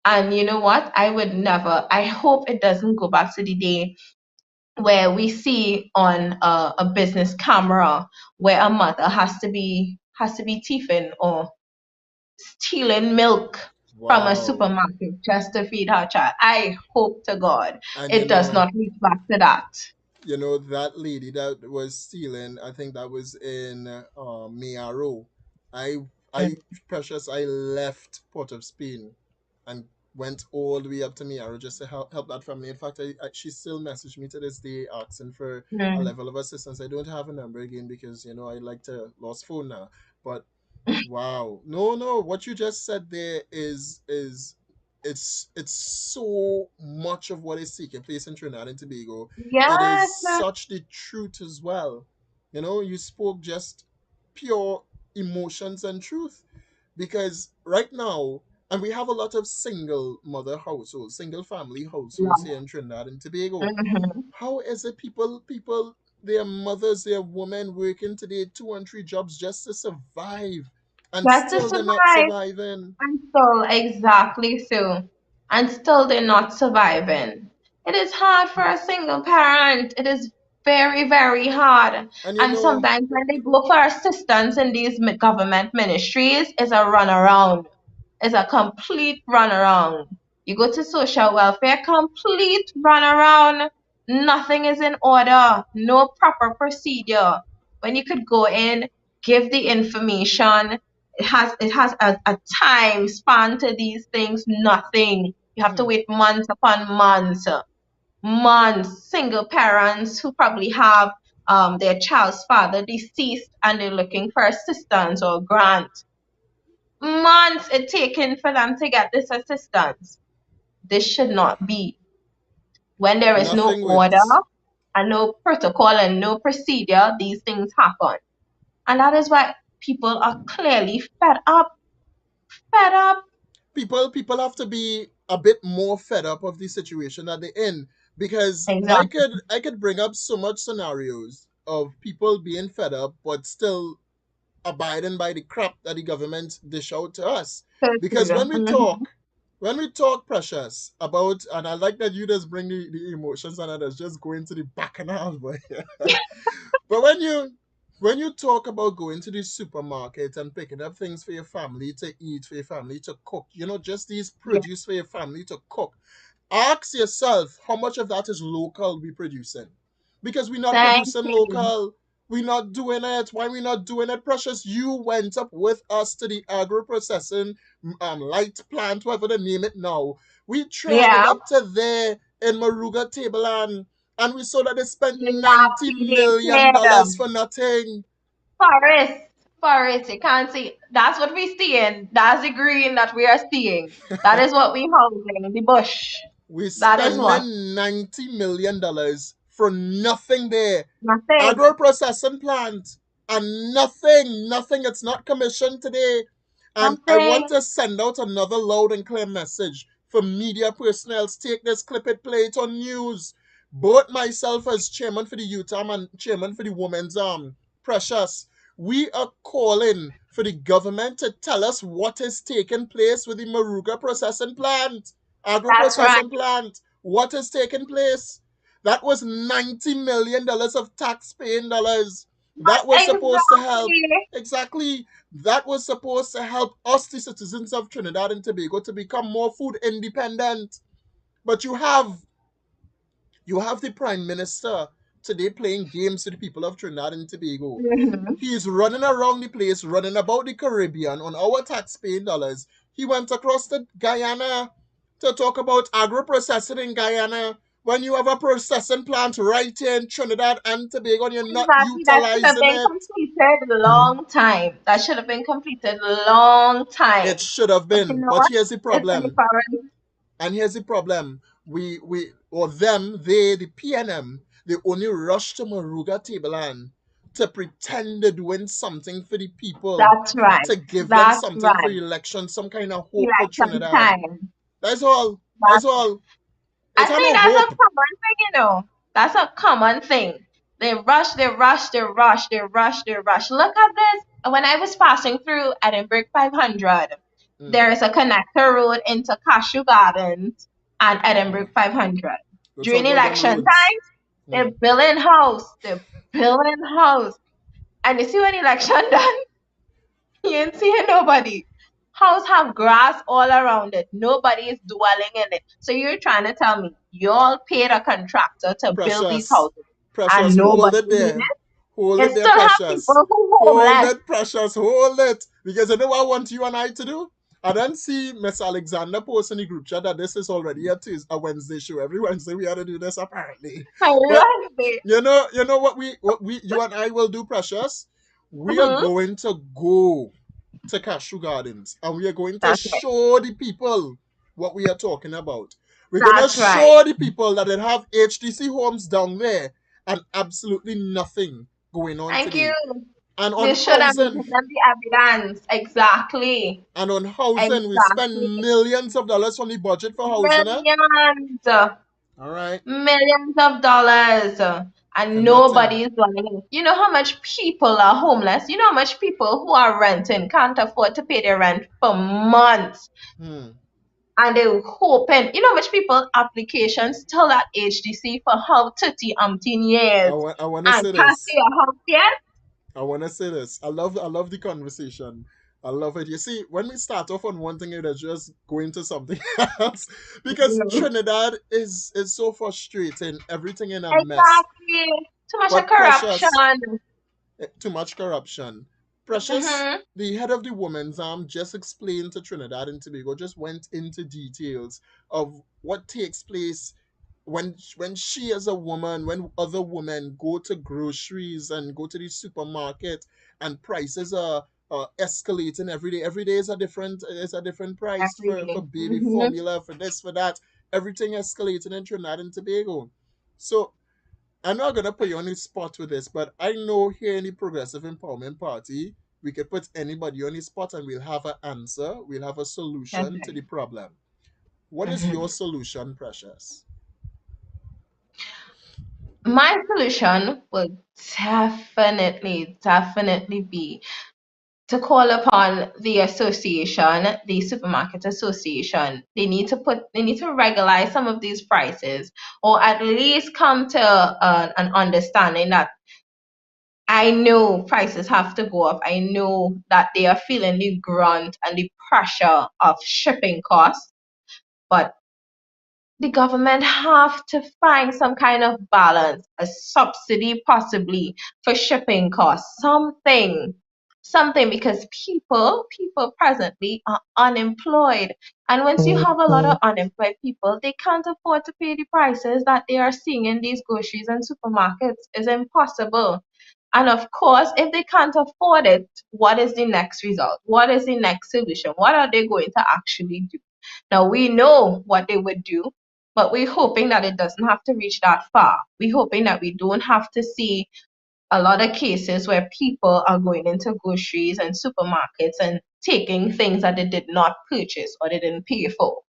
And you know what? I would never, I hope it doesn't go back to the day where we see on a business camera where a mother has to be thieving or stealing milk from a Wow. supermarket just to feed her child. I hope to God And it does not reach back to that. that lady that was stealing, I think that was in Miaro. I Mm. I Precious, I left Port of Spain and went all the way up to Miaro just to help that family. In fact, she still messaged me to this day asking for a Mm. level of assistance. I don't have a number again because I like to lost phone now. But wow. No, no, what you just said there is it's so much of what is taking place in Trinidad and Tobago. It is Yes, such the truth as well. You spoke just pure emotions and truth, because right now, and we have a lot of single mother households, single family households here in Trinidad and Tobago. mm-hmm. How is it people, their mothers, their women working today 2 and 3 jobs just to survive, and Just to still they're not survive. surviving? And still, exactly so. And still, they're not surviving. It is hard for a single parent. It is very, very hard. And And sometimes when they go for assistance in these government ministries, it's a runaround. It's a complete runaround. You go to social welfare, complete runaround. Nothing is in order. No proper procedure. When you could go in, give the information, it has a time span to these things. Nothing. You have to hmm, wait months upon months. Months. Single parents who probably have their child's father deceased and they're looking for assistance or grant. Months it taken for them to get this assistance. This should not be. When there is no nothing order works. and no protocol and no procedure, these things happen. And that is why people are clearly fed up. Fed up. People have to be a bit more fed up of the situation that they're in, because I Exactly. could I could bring up so much scenarios of people being fed up but still abiding by the crap that the government dish out to us. So Because true. Mhm. when we talk, Precious, about, and I like that you just bring the emotions and others just go into the bacchanal, boy. But when you talk about going to the supermarket and picking up things for your family to eat, for your family to cook, just these Yeah. produce for your family to cook, ask yourself how much of that is local we producing. Because we're not Thank producing you. local. We're not doing it. Why we not doing it, Precious? You went up with us to the agro processing light plant, whatever they name it now. We traveled Yeah. up to there in Maruga Tableland, and we saw that they spent You not $90 see they million care. for nothing. Forest. Forest. You can't see. That's what we're seeing. That's the green that we are seeing. That is what we holding. The bush. We That is what. spending $90 million for nothing there. Nothing. Agro-processing plant and nothing. It's not commissioned today. And I want Nothing. to send out another loud and clear message for media personnel. Take this, clip it, play it on news. Both myself as chairman for the UTAM and chairman for the women's Precious, we are calling for the government to tell us what is taking place with the Maruga processing plant, That's right. agro-processing plant. What is taking place? That was $90 million of tax-paying dollars. That was supposed to help. Exactly. Exactly. That was supposed to help us, the citizens of Trinidad and Tobago, to become more food independent. But you have the Prime Minister today playing games with the people of Trinidad and Tobago. Mm-hmm. He is running around the place, running about the Caribbean on our tax-paying dollars. He went across to Guyana to talk about agro-processing in Guyana when you have a processing plant right here in Trinidad and Tobago and you're not Exactly. That should have utilizing been it. completed long time. That should have been completed long It time. should have But you been. know But what? here's the It's in the problem. forest. And here's the problem. They, the PNM, they only rush to Maruga Tableland to pretend they're doing something for the people, That's right. to give them That's something for right. election, some kind of hope for Election Trinidad. time. That's all. That's That's all. I It's think no that's a hope. common thing, you know. That's a common thing. They rush, they rush, they rush, they rush, they rush. Look at this. When I was passing through Edinburgh 500, there is a connector road into Cashew Gardens and Edinburgh 500. We'll talk During about them election roads. time, they're building house. They're building house. And you see when election done, you ain't seeing nobody. House have grass all around it. Nobody is dwelling in it. So you're trying to tell me you all paid a contractor to build these Precious. houses and Precious, hold nobody it in there. it? Hold You it there, still have Precious. people who Hold homeless. it, Precious. Hold it. Because you know what I want you and I to do? I then see Miss Alexander post in the group chat that this is already a Wednesday show. Every Wednesday we had to do this apparently. I But love it. you know what you and I will do, Precious? We are Mhm. going to go to Cashew Gardens and we are going to That's right. show the people what we are talking about. We're going to That's right. show the people that they have HDC homes down there and absolutely nothing going on Thank today. you. And on They should have housing, given them the evidence. Exactly. we Exactly. spend millions of dollars from the budget for housing, eh? Millions. All right. Millions of dollars. For And nothing. nobody is running. You know how much people are homeless? You know how much people who are renting can't afford to pay their rent for months? Hmm. And they're hoping, you know how much people applications still at HDC for how 30 years I want to and say can't this. see a house yet? I want to say this. I love the conversation. I love it. You see, when we start off on one thing, it is just go into something else because Mhm. Trinidad is so frustrating. Everything in a mess. Exactly. Too much of But Precious, corruption. too much corruption. Precious, Mm-hmm. the head of the women's arm just explained to Trinidad and Tobago, just went into details of what takes place when she as a woman, when other women go to groceries and go to the supermarket and prices are escalating every day. Every day is a different price Every for day. baby Mm-hmm. formula, for this, for that. Everything escalating in Trinidad and Tobago. So I'm not gonna put you on the spot with this, but I know here in the Progressive Empowerment Party, we can put anybody on the spot and we'll have an answer, we'll have a solution to Okay. the problem. What is Mm-hmm. your solution, Precious? My solution would definitely be to call upon the association, the supermarket association. They need to regularize some of these prices, or at least come to an understanding that I know prices have to go up. I know that they are feeling the grunt and the pressure of shipping costs, but the government have to find some kind of balance, a subsidy possibly for shipping costs, something because people presently are unemployed. And once you have a lot of unemployed people, they can't afford to pay the prices that they are seeing in these groceries and supermarkets. It's impossible. And of course, if they can't afford it, what is the next result? What is the next solution? What are they going to actually do? Now, we know what they would do, but we're hoping that it doesn't have to reach that far. We're hoping that we don't have to see a lot of cases where people are going into groceries and supermarkets and taking things that they did not purchase or they didn't pay for,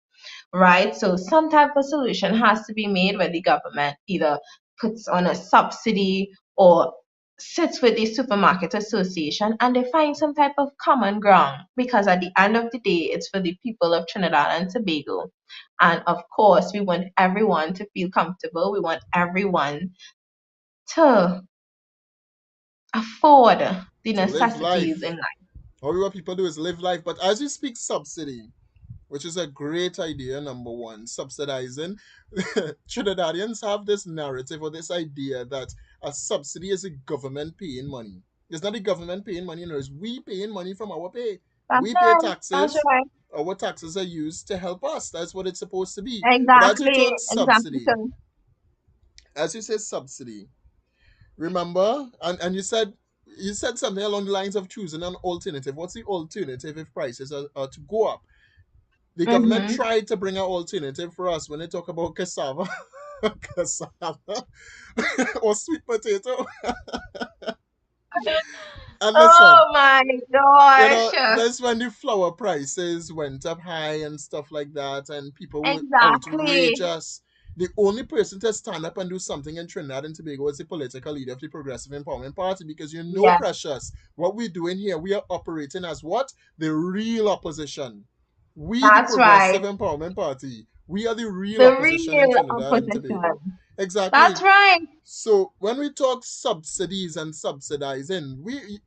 right? So some type of solution has to be made where the government either puts on a subsidy or sits with the supermarket association and they find some type of common ground, because at the end of the day it's for the people of Trinidad and Tobago. And of course we want everyone to feel comfortable, we want everyone to afford the To live necessities in life. life. All we want people to do is live life. But as you speak subsidy, which is a great idea, number one, subsidizing. Trinidadians have this narrative or this idea that a subsidy is the government paying money. It's not the government paying money, no, it's we paying money from our pay. That's We pay right. That's taxes. right. Our taxes are used to help us. That's what it's supposed to be. But as you Exactly. talk Exactly. subsidy, So as you say subsidy, remember, and you said something along the lines of choosing an alternative. What's the alternative if prices are to go up? The government mm-hmm. tried to bring an alternative for us when they talk about cassava, cassava or sweet potato. And listen, Oh my gosh. that's when the flour prices went up high and stuff like that, and people were Exactly. outrageous. The only person to stand up and do something in Trinidad and Tobago was the political leader of the Progressive Empowerment Party, because Yes, Precious, what we're doing here, we are operating as what? The real opposition. We, the that's Progressive right. Empowerment Party, we are the real The opposition in real Trinidad and Tobago. opposition. That's Exactly. right. So when we talk subsidies and subsidizing, we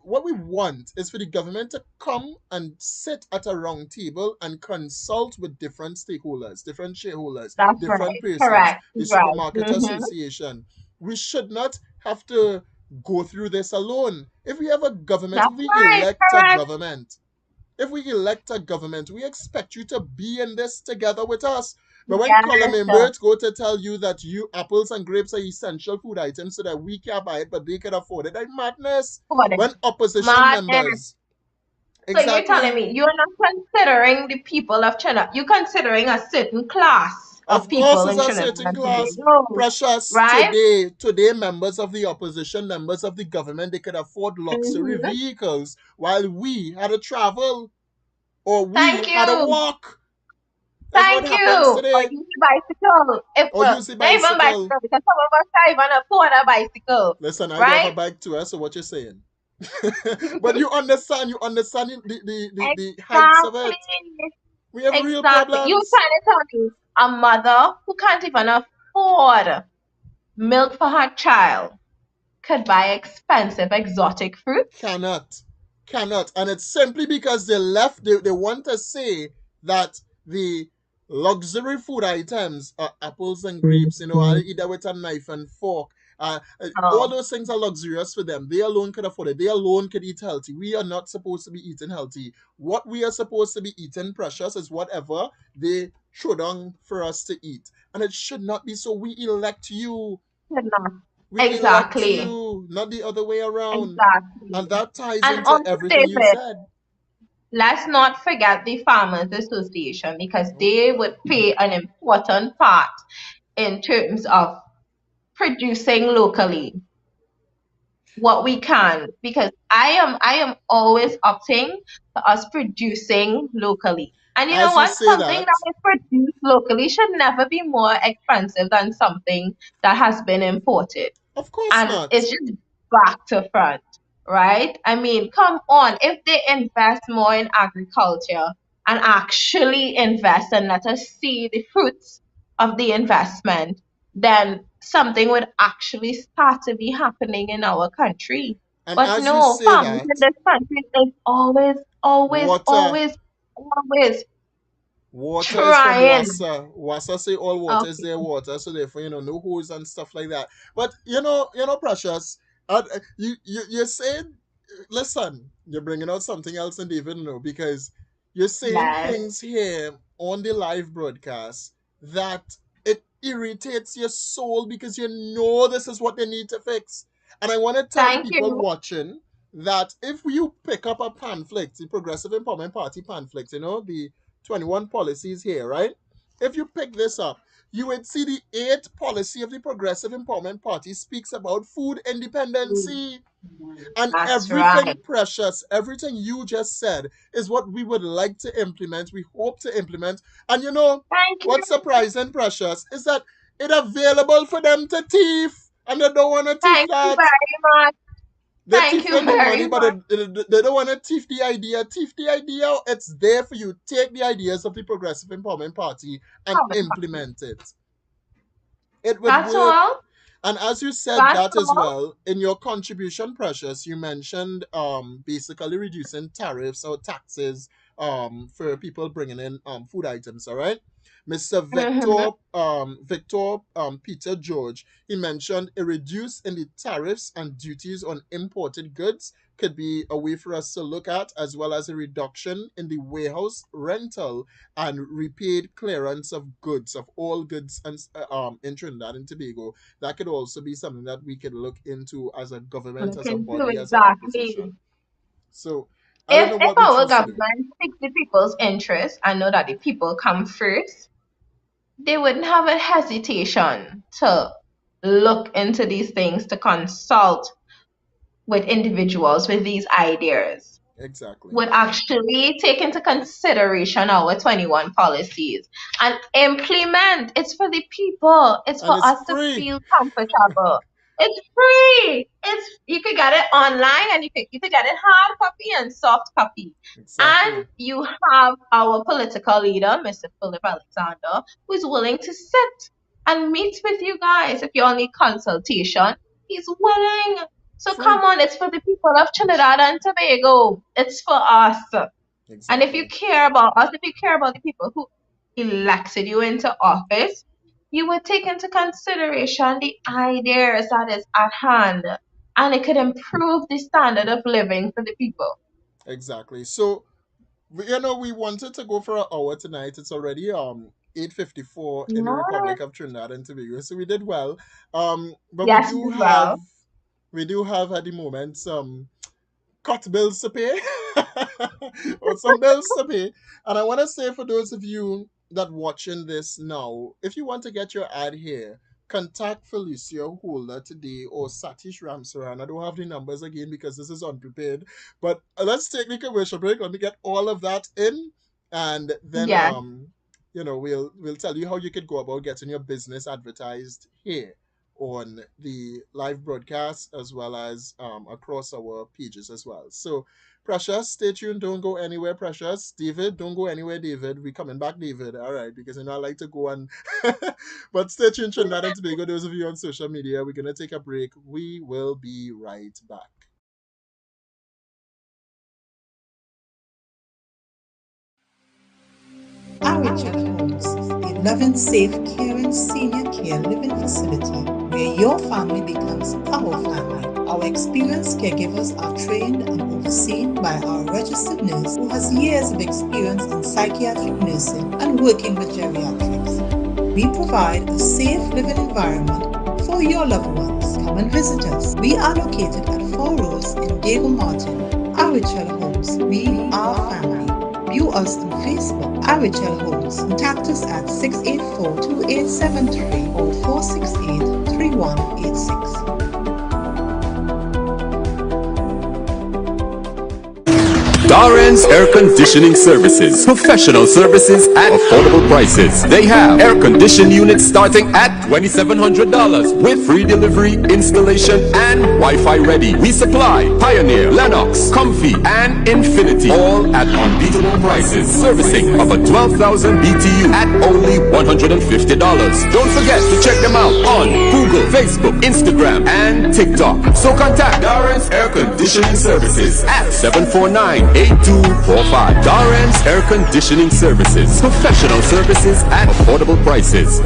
what we want is for the government to come and sit at a round table and consult with different stakeholders, different shareholders, That's different right. persons, Correct. the Right. supermarket Mm-hmm. association. We should not have to go through this alone. If we have a government, That's if we right. elect a Correct. government, if we elect a government, we expect you to be in this together with us. But when column Yes. members go to tell you that you apples and grapes are essential food items so that we can buy it, but they can afford it, that's madness. What When opposition madness. members, So you're telling exactly, me you're not considering the people of Trinidad. You're considering a certain class of of course, people it's in a Trinidad certain and class. Tobago, Precious right? today, members of the opposition, members of the government, they could afford luxury Mm-hmm. vehicles while we had to travel or we Thank had to you. walk. That's what Thank happens you. Or today. use the bicycle. If Or use the not even bicycle. bicycle, because some of us can't even afford a bicycle, Listen, I do have a right? bike too, so what you're saying. But you understand the heights of it. Exactly. We have real Exactly. You problems. trying to tell me a mother who can't even afford milk for her child could buy expensive exotic fruit? Cannot. Cannot. And it's simply because they want to say that the luxury food items are apples and grapes, I'll eat that with a knife and fork. All Oh, those things are luxurious for them. They alone could afford it. They alone could eat healthy. We are not supposed to be eating healthy. What we are supposed to be eating, Precious, is whatever they throw down for us to eat. And it should not be so. We elect you. should not. We elect Exactly. you, not the other way around. Exactly. And that ties And into also, everything you David, said. let's not forget the Farmers Association because Oh, they would play an important part in terms of producing locally what we can, because I am always opting for us producing locally. And you know as you what? say Something that, that is produced locally should never be more expensive than something that has been imported. of course And not. it's just back to front, right? I mean, come on, if they invest more in agriculture and actually invest and let us see the fruits of the investment, then something would actually start to be happening in our country. And But as you no, say farmers in that, this country is always, always, water, always, always water is from trying. Wassa. Wassa say all water is Okay, their water, so therefore, no hose and stuff like that. But Precious, you're saying listen, you're bringing out something else and David know because you're saying Yes. things here on the live broadcast that it irritates your soul because you know this is what they need to fix. And I want to tell the Thank people you. watching that if you pick up a pamphlet, the Progressive Empowerment Party pamphlet, the 21 policies here, right? If you pick this up, you would see the 8th policy of the Progressive Empowerment Party speaks about food independency. And That's everything, right. Precious, everything you just said is what we would like to implement. We hope to implement. And Thank you. what's surprising, Precious, is that it's available for them to thief. And they don't want to thief Thank you that. very much. They Thank thief you the very money, but much. they don't want to thief the idea. Thief the idea. It's there for you. Take the ideas of the Progressive Empowerment Party and implement it. It would That's work. all. And as you said That's that as all. well, in your contribution, Precious, you mentioned basically reducing tariffs or taxes for people bringing in food items, all right? Mr. Mhm. Victor Peter George, he mentioned a reduce in the tariffs and duties on imported goods could be a way for us to look at, as well as a reduction in the warehouse rental and repaid clearance of goods, of all goods and in Trinidad and Tobago. That could also be something that we could look into as a government, Look as a into body, as an exactly. opposition. So I don't If know if what we our choose to do. government takes the people's interest and know that the people come first, they wouldn't have a hesitation to look into these things, to consult with individuals with these ideas, Exactly. would actually take into consideration our 21 policies and implement. It's for the people. It's And for it's us to free. feel comfortable. It's free. You could get it online and you could get it hard copy and soft copy. Exactly. And you have our political leader, Mr. Philip Alexander, who's willing to sit and meet with you guys. If you all need consultation, he's willing. So Free. come on, it's for the people of Trinidad and Tobago. It's for us. Exactly. And if you care about us, if you care about the people who elected you into office, you would take into consideration the ideas that is at hand, and it could improve the standard of living for the people. Exactly. So we wanted to go for an hour tonight. It's already 8:54 in the Yeah. Republic of Trinidad and Tobago, so we did well. But Yes, well. we do have at the moment some cut bills to pay or some bills to pay. And I want to say for those of you that watching this now, if you want to get your ad here, contact Felicia Holder today or Satish Ramsaran. I don't have the numbers again because this is unprepared. But let's take the commercial break. Let me get all of that in, and then Yes. we'll tell you how you could go about getting your business advertised here on the live broadcast as well as across our pages as well. So, Precious, stay tuned. Don't go anywhere, Precious. David, don't go anywhere, David. We coming back, David. All right, because I like to go and... But stay tuned, Trinidad and Tobago. Those of you on social media, we're going to take a break. We will be right back. Richard Homes, a loving, safe, caring senior care living facility where your family becomes our family. Our experienced caregivers are trained and overseen by our registered nurse who has years of experience in psychiatric nursing and working with geriatrics. We provide a safe living environment for your loved ones. Come and visit us. We are located at Porous in Diego Martin. Richard Homes, we are family. View us on Facebook, Richard Homes. Contact us at 684-2873 or 468-3186. Darren's Air Conditioning Services. Professional services at affordable prices. They have air conditioning units starting at $2,700 with free delivery, installation, and Wi-Fi ready. We supply Pioneer, Lennox, Comfy, and Infinity, all at unbeatable prices. Servicing of a 12,000 BTU at only $150. Don't forget to check them out on Google, Facebook, Instagram, and TikTok. So contact Darren's Air Conditioning Services at 749-8245. Darren's Air Conditioning Services. Professional services at affordable prices.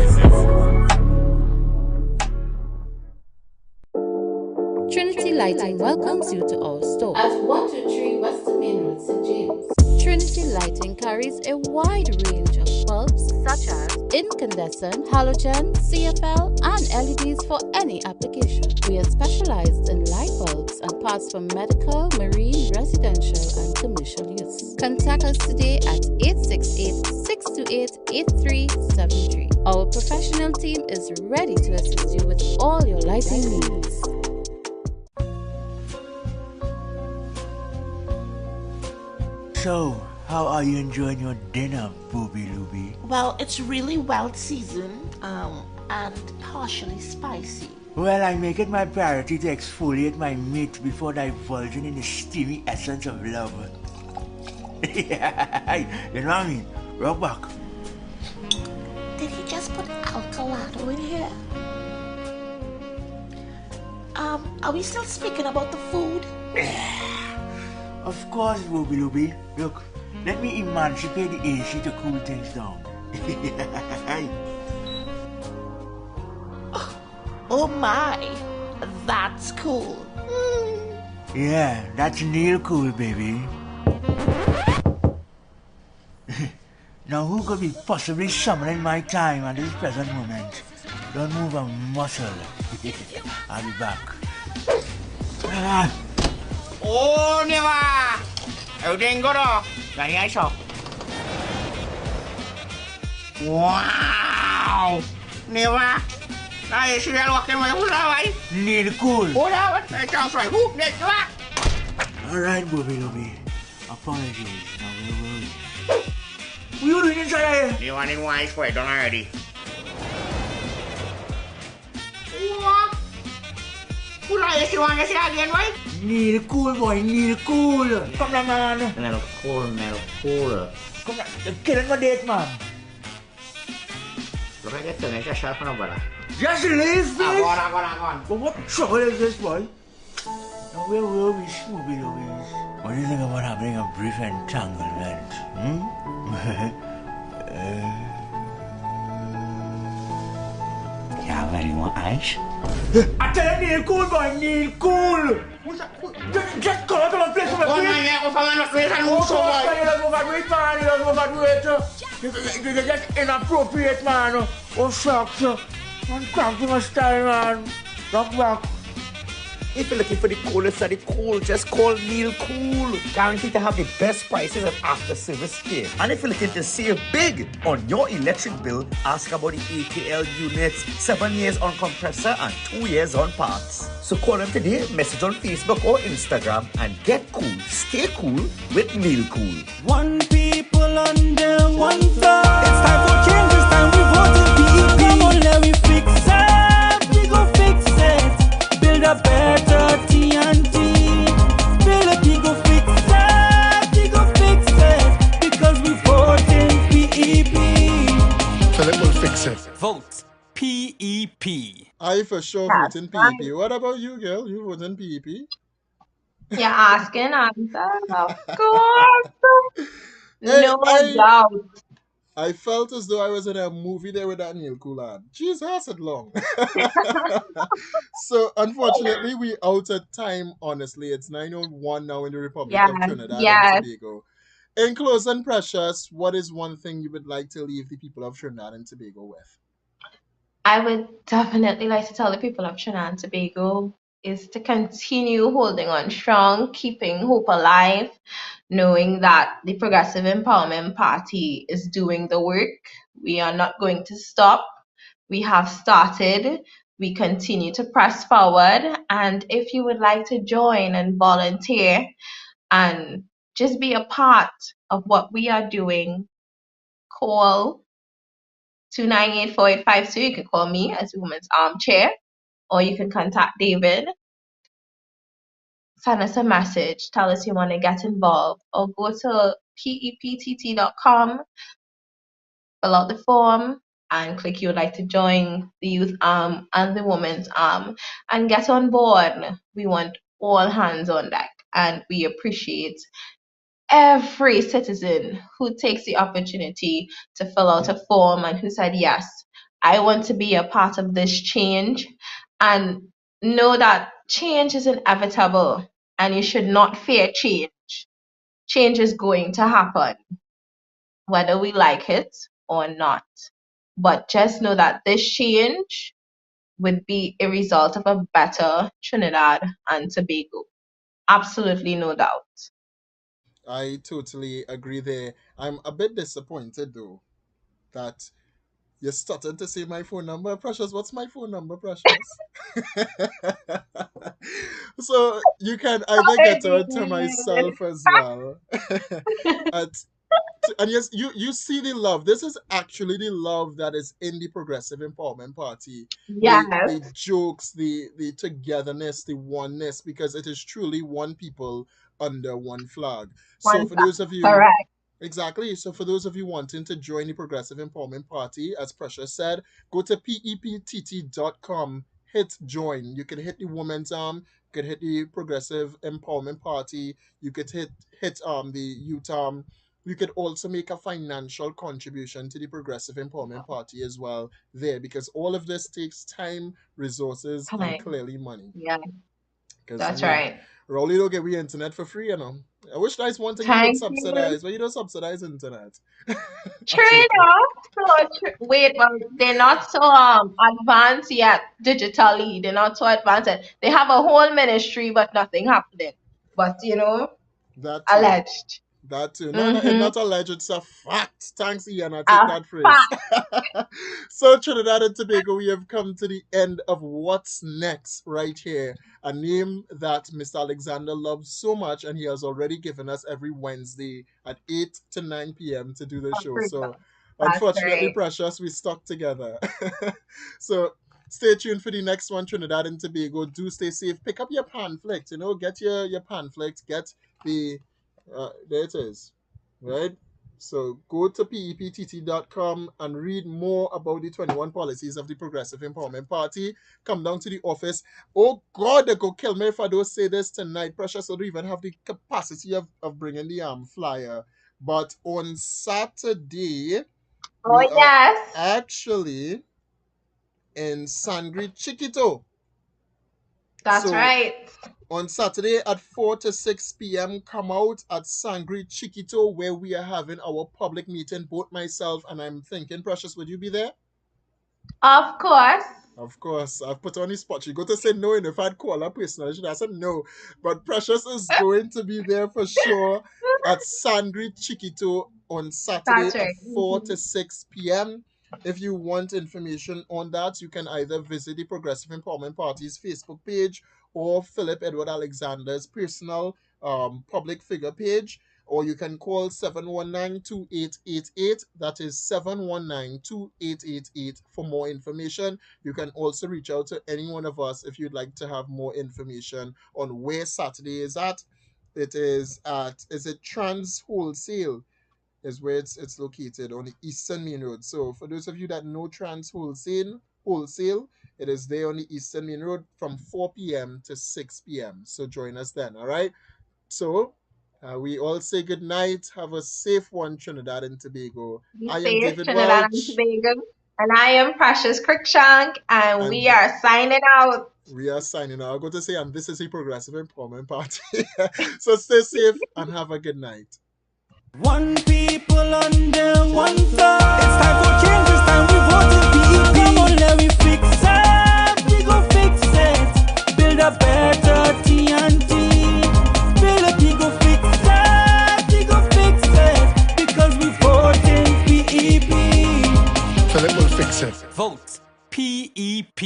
Trinity Lighting welcomes you to our store at 123 Western Main Road, St. James. Trinity Lighting carries a wide range of bulbs such as incandescent, halogen, CFL, and LEDs for any application. We are specialized in light bulbs and parts for medical, marine, residential, and commercial use. Contact us today at 868-628-8373. Our professional team is ready to assist you with all your lighting needs. So, how are you enjoying your dinner, Booby Looby? Well, it's really well seasoned and partially spicy. Well, I make it my priority to exfoliate my meat before divulging in the steamy essence of love. Yeah, you know what I mean? Rub back. Did he just put Alcalado in here? Are we still speaking about the food? Of course, Booby Looby. Look, let me emancipate the AC to cool things down. Oh my, that's cool. Yeah, that's Neil cool, baby. Now who could be possibly summoning my time at this present moment? Don't move a muscle. I'll be back. Oh, Neva! Everything good, oh? Johnny, I saw. Wow! Neva! I see you walking my foot away. Neil cool. Oh, that was sounds right. Who? Neva! Alright, Booby Looby. Apologies. Now what are you doing inside here? You want in wise for it, done already. What? Who are you want to see again, right? Neil cool, boy. Neil cool. Come on, man. Neil cool. Come on. You're killing my date, man. Look at that. Just shut up, brother. Just leave, please. Go on. But what trouble is this, boy? Now where will we, Booby Looby? What do you think about having a brief entanglement? You have any more ice? I tell you, Neil cool, boy. Neil cool. Just go out of my place for my You're just inappropriate, man. Oh, shucks. I'm cramping my style, man. Rock back. If you're looking for the coolest of the cool, just call Neil Cool. Guaranteed to have the best prices and after service care. And if you're looking to save big on your electric bill, ask about the AKL units, 7 years on compressor and 2 years on parts. So call them today, message on Facebook or Instagram and get cool. Stay cool with Neil Cool. One people under one flag. It's time for change, it's time we voted PEP. Come on, let me fix it. We go fix it. Build a better TNT. Build a we go fix it. We go fix it. Because we voted PEP. Philip will fix it. Vote PEP. I for sure vote in PEP. What about you, girl? You vote in PEP? You're asking answer, of course. Hey, No doubt. I felt as though I was in a movie there with that Neil Cool ad. Jesus, it long. So, unfortunately, we out of time, honestly. It's 9:01 now in the Republic of Trinidad and Tobago. In closing, Precious, what is one thing you would like to leave the people of Trinidad and Tobago with? I would definitely like to tell the people of Trinidad and Tobago is to continue holding on strong, keeping hope alive, knowing that the Progressive Empowerment Party is doing the work. We are not going to stop. We have started. We continue to press forward. And if you would like to join and volunteer and just be a part of what we are doing, call 298-4852. You can call me as Women's Armchair, or you can contact David. Send us a message, tell us you want to get involved, or go to peptt.com, fill out the form, and click you would like to join the youth arm and the women's arm and get on board. We want all hands on deck, and we appreciate every citizen who takes the opportunity to fill out a form and who said, yes, I want to be a part of this change, and know that change is inevitable and you should not fear change. Change is going to happen, whether we like it or not. But just know that this change would be a result of a better Trinidad and Tobago. Absolutely no doubt. I totally agree there. I'm a bit disappointed though that you started to say my phone number. Precious, what's my phone number, Precious? So you can either get on to myself as well. And yes, you see the love. This is actually the love that is in the Progressive Empowerment Party. Yes. The jokes, the togetherness, the oneness, because it is truly one people under one flag. So for those of you, correct. Exactly. So for those of you wanting to join the Progressive Empowerment Party, as Precious said, go to peptt.com, hit join. You can hit the women's arm, you can hit the Progressive Empowerment Party, you could hit the youth arm. You could also make a financial contribution to the Progressive Empowerment Party as well there, because all of this takes time, resources, and clearly money. Yeah. That's I mean, right. Rolly don't get we internet for free, you know. I wish that's one thing you would subsidize, but you don't subsidize internet. True enough. Wait, but they're not so advanced yet digitally. They're not so advanced yet. They have a whole ministry, but nothing happening. But that alleged. That too. No, it's not alleged, it's a fact. Thanks, Ian. I take that phrase. So, Trinidad and Tobago, we have come to the end of What's Next right here. A name that Mr. Alexander loves so much, and he has already given us every Wednesday at 8 to 9 p.m. to do the show. So, unfortunately, Precious, we stuck together. So, stay tuned for the next one, Trinidad and Tobago. Do stay safe. Pick up your pamphlet, get your pamphlet, get the... there it is, right? So go to peptt.com and read more about the 21 policies of the Progressive Empowerment Party. Come down to the office. Oh God, they go kill me if I don't say this tonight. Precious, I don't even have the capacity of bringing the flyer. But on Saturday, we are actually in Sangre Chiquito. That's right. On Saturday at 4 to 6 p.m., come out at Sangre Chiquito, where we are having our public meeting. Both myself and I'm thinking, Precious, would you be there? Of course. Of course. I've put on the spot. You got to say no, and if I'd call her personally, I should have said no. But Precious is going to be there for sure at Sangre Chiquito on Saturday at 4 to 6 p.m. If you want information on that, you can either visit the Progressive Empowerment Party's Facebook page or Philip Edward Alexander's personal public figure page, or you can call 719-2888. That is 719-2888 for more information. You can also reach out to any one of us if you'd like to have more information on where Saturday is at. It is Trans Wholesale is where it's located on the Eastern Main Road. So for those of you that know Trans Wholesale, it is there on the Eastern Main Road from 4 p.m. to 6 p.m. So join us then, all right? So we all say good night. Have a safe one, Trinidad and Tobago. I am David Trinidad Welch. And Tobago. And I am Precious Cruickshank, and we are signing out. We are signing out. I'm going to say, and this is the Progressive Empowerment Party. So stay safe and have a good night. One people under one flag. It's time for change, it's time we vote in PEP. Come on, let me fix it. We go fix it. Build a better TNT. Build a we go fix it. We go fix it. Because we vote in PEP. Philip will fix it. Vote PEP.